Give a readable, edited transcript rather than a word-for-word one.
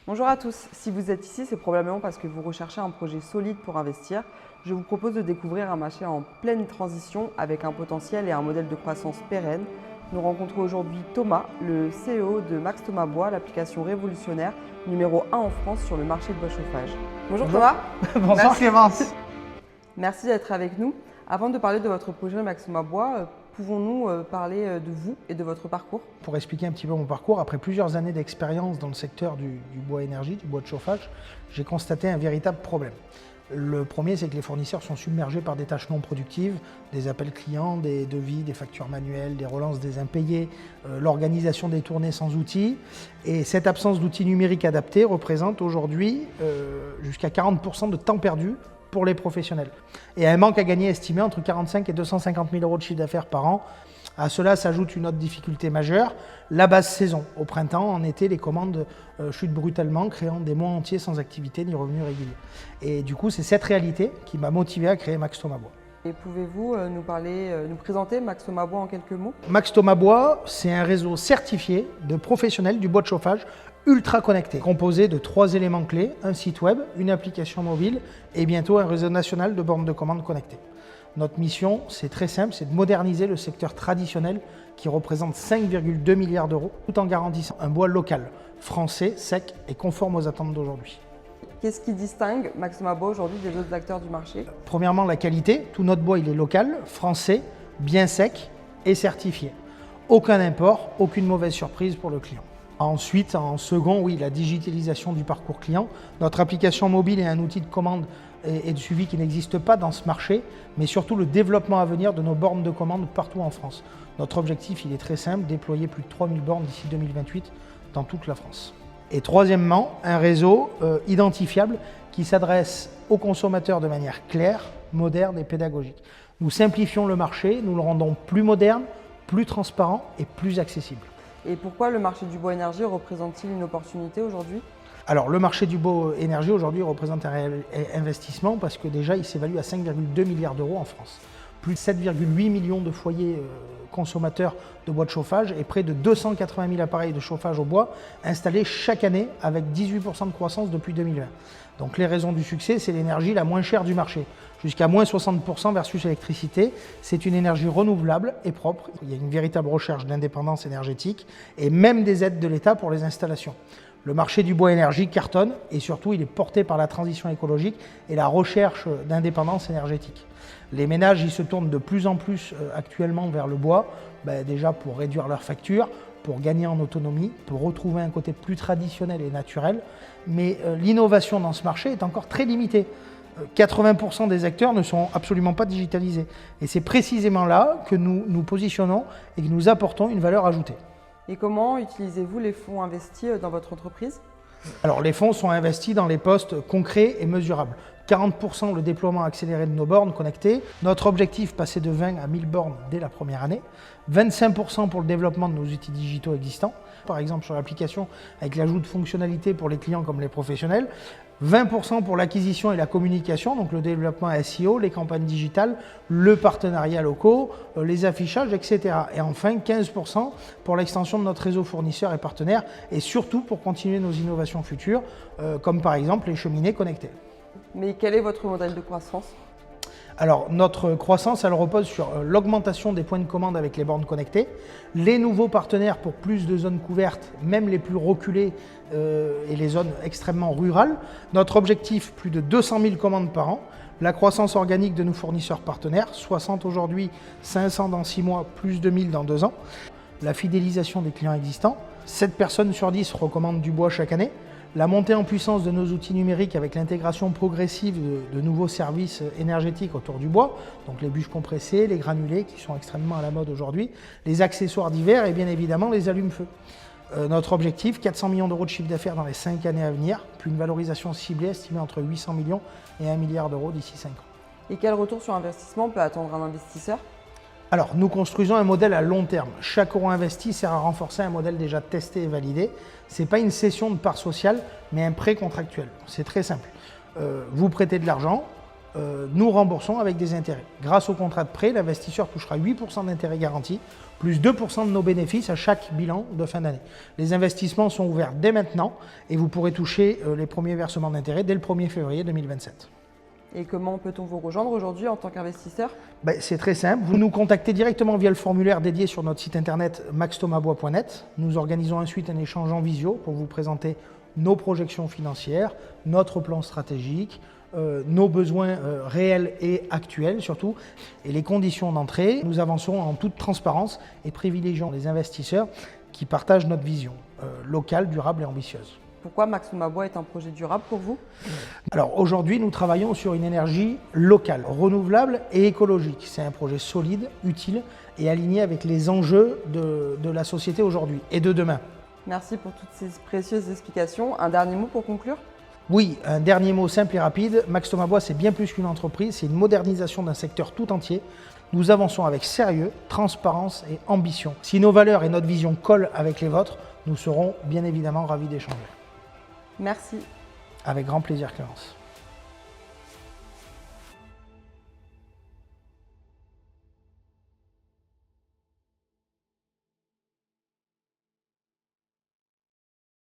Bonjour à tous, si vous êtes ici, c'est probablement parce que vous recherchez un projet solide pour investir. Je vous propose de découvrir un marché en pleine transition avec un potentiel et un modèle de croissance pérenne. Nous rencontrons aujourd'hui Thomas, le CEO de Max Thomas Bois, l'application révolutionnaire numéro 1 en France sur le marché de bois chauffage. Bonjour Thomas. Bonsoir Clémence. Merci d'être avec nous. Avant de parler de votre projet Max Thomas Bois, pouvons-nous parler de vous et de votre parcours? Pour expliquer un petit peu mon parcours, après plusieurs années d'expérience dans le secteur du bois énergie, du bois de chauffage, j'ai constaté un véritable problème. Le premier, c'est que les fournisseurs sont submergés par des tâches non productives, des appels clients, des devis, des factures manuelles, des relances des impayés, l'organisation des tournées sans outils. Et cette absence d'outils numériques adaptés représente aujourd'hui jusqu'à 40% de temps perdu pour les professionnels. Et un manque à gagner estimé entre 45 et 250 000 euros de chiffre d'affaires par an. À cela s'ajoute une autre difficulté majeure, la basse saison. Au printemps, en été, les commandes chutent brutalement, créant des mois entiers sans activité ni revenus réguliers. Et du coup, c'est cette réalité qui m'a motivé à créer Max Thomas Bois. Et pouvez-vous nous présenter Max Thomas Bois en quelques mots? Max Thomas Bois, c'est un réseau certifié de professionnels du bois de chauffage ultra connecté, composé de 3 éléments clés, un site web, une application mobile et bientôt un réseau national de bornes de commande connectées. Notre mission, c'est très simple, c'est de moderniser le secteur traditionnel qui représente 5,2 milliards d'euros, tout en garantissant un bois local, français, sec et conforme aux attentes d'aujourd'hui. Qu'est-ce qui distingue Max Thomas Bois aujourd'hui des autres acteurs du marché? Premièrement, la qualité. Tout notre bois, il est local, français, bien sec et certifié. Aucun import, aucune mauvaise surprise pour le client. Ensuite, en second, oui, la digitalisation du parcours client. Notre application mobile est un outil de commande et de suivi qui n'existe pas dans ce marché, mais surtout le développement à venir de nos bornes de commande partout en France. Notre objectif, il est très simple, déployer plus de 3000 bornes d'ici 2028 dans toute la France. Et troisièmement, un réseau identifiable qui s'adresse aux consommateurs de manière claire, moderne et pédagogique. Nous simplifions le marché, nous le rendons plus moderne, plus transparent et plus accessible. Et pourquoi le marché du bois énergie représente-t-il une opportunité aujourd'hui? Alors le marché du bois énergie aujourd'hui représente un réel investissement parce que déjà il s'évalue à 5,2 milliards d'euros en France. Plus de 7,8 millions de foyers consommateurs de bois de chauffage et près de 280 000 appareils de chauffage au bois installés chaque année avec 18% de croissance depuis 2020. Donc les raisons du succès, c'est l'énergie la moins chère du marché, jusqu'à moins 60% versus l'électricité. C'est une énergie renouvelable et propre. Il y a une véritable recherche d'indépendance énergétique et même des aides de l'État pour les installations. Le marché du bois énergie cartonne et surtout il est porté par la transition écologique et la recherche d'indépendance énergétique. Les ménages ils se tournent de plus en plus actuellement vers le bois, déjà pour réduire leurs factures, pour gagner en autonomie, pour retrouver un côté plus traditionnel et naturel. Mais l'innovation dans ce marché est encore très limitée. 80% des acteurs ne sont absolument pas digitalisés. Et c'est précisément là que nous nous positionnons et que nous apportons une valeur ajoutée. Et comment utilisez-vous les fonds investis dans votre entreprise? Alors les fonds sont investis dans les postes concrets et mesurables. 40% le déploiement accéléré de nos bornes connectées. Notre objectif, passer de 20 à 1000 bornes dès la première année. 25% pour le développement de nos outils digitaux existants. Par exemple sur l'application avec l'ajout de fonctionnalités pour les clients comme les professionnels. 20% pour l'acquisition et la communication, donc le développement SEO, les campagnes digitales, le partenariat locaux, les affichages, etc. Et enfin 15% pour l'extension de notre réseau fournisseurs et partenaires et surtout pour continuer nos innovations futures, comme par exemple les cheminées connectées. Mais quel est votre modèle de croissance? Alors notre croissance, elle repose sur l'augmentation des points de commande avec les bornes connectées, les nouveaux partenaires pour plus de zones couvertes, même les plus reculées et les zones extrêmement rurales. Notre objectif, plus de 200 000 commandes par an. La croissance organique de nos fournisseurs partenaires, 60 aujourd'hui, 500 dans 6 mois, plus de 1000 dans 2 ans. La fidélisation des clients existants. 7 personnes sur 10 recommandent du bois chaque année. La montée en puissance de nos outils numériques avec l'intégration progressive de nouveaux services énergétiques autour du bois, donc les bûches compressées, les granulés qui sont extrêmement à la mode aujourd'hui, les accessoires divers et bien évidemment les allumes-feu. Notre objectif, 400 millions d'euros de chiffre d'affaires dans les 5 années à venir, puis une valorisation ciblée estimée entre 800 millions et 1 milliard d'euros d'ici 5 ans. Et quel retour sur investissement peut attendre un investisseur? Alors, nous construisons un modèle à long terme. Chaque euro investi sert à renforcer un modèle déjà testé et validé. Ce n'est pas une cession de part sociale, mais un prêt contractuel. C'est très simple. Vous prêtez de l'argent, nous remboursons avec des intérêts. Grâce au contrat de prêt, l'investisseur touchera 8% d'intérêt garanti, plus 2% de nos bénéfices à chaque bilan de fin d'année. Les investissements sont ouverts dès maintenant et vous pourrez toucher les premiers versements d'intérêt dès le 1er février 2027. Et comment peut-on vous rejoindre aujourd'hui en tant qu'investisseur? C'est très simple, vous nous contactez directement via le formulaire dédié sur notre site internet maxthomasbois.net. Nous organisons ensuite un échange en visio pour vous présenter nos projections financières, notre plan stratégique, nos besoins réels et actuels surtout, et les conditions d'entrée. Nous avançons en toute transparence et privilégions les investisseurs qui partagent notre vision locale, durable et ambitieuse. Pourquoi Max Thomas Bois est un projet durable pour vous? Alors aujourd'hui, nous travaillons sur une énergie locale, renouvelable et écologique. C'est un projet solide, utile et aligné avec les enjeux de la société aujourd'hui et de demain. Merci pour toutes ces précieuses explications. Un dernier mot pour conclure? Oui, un dernier mot simple et rapide. Max Thomas Bois, c'est bien plus qu'une entreprise, c'est une modernisation d'un secteur tout entier. Nous avançons avec sérieux, transparence et ambition. Si nos valeurs et notre vision collent avec les vôtres, nous serons bien évidemment ravis d'échanger. Merci. Avec grand plaisir, Clémence.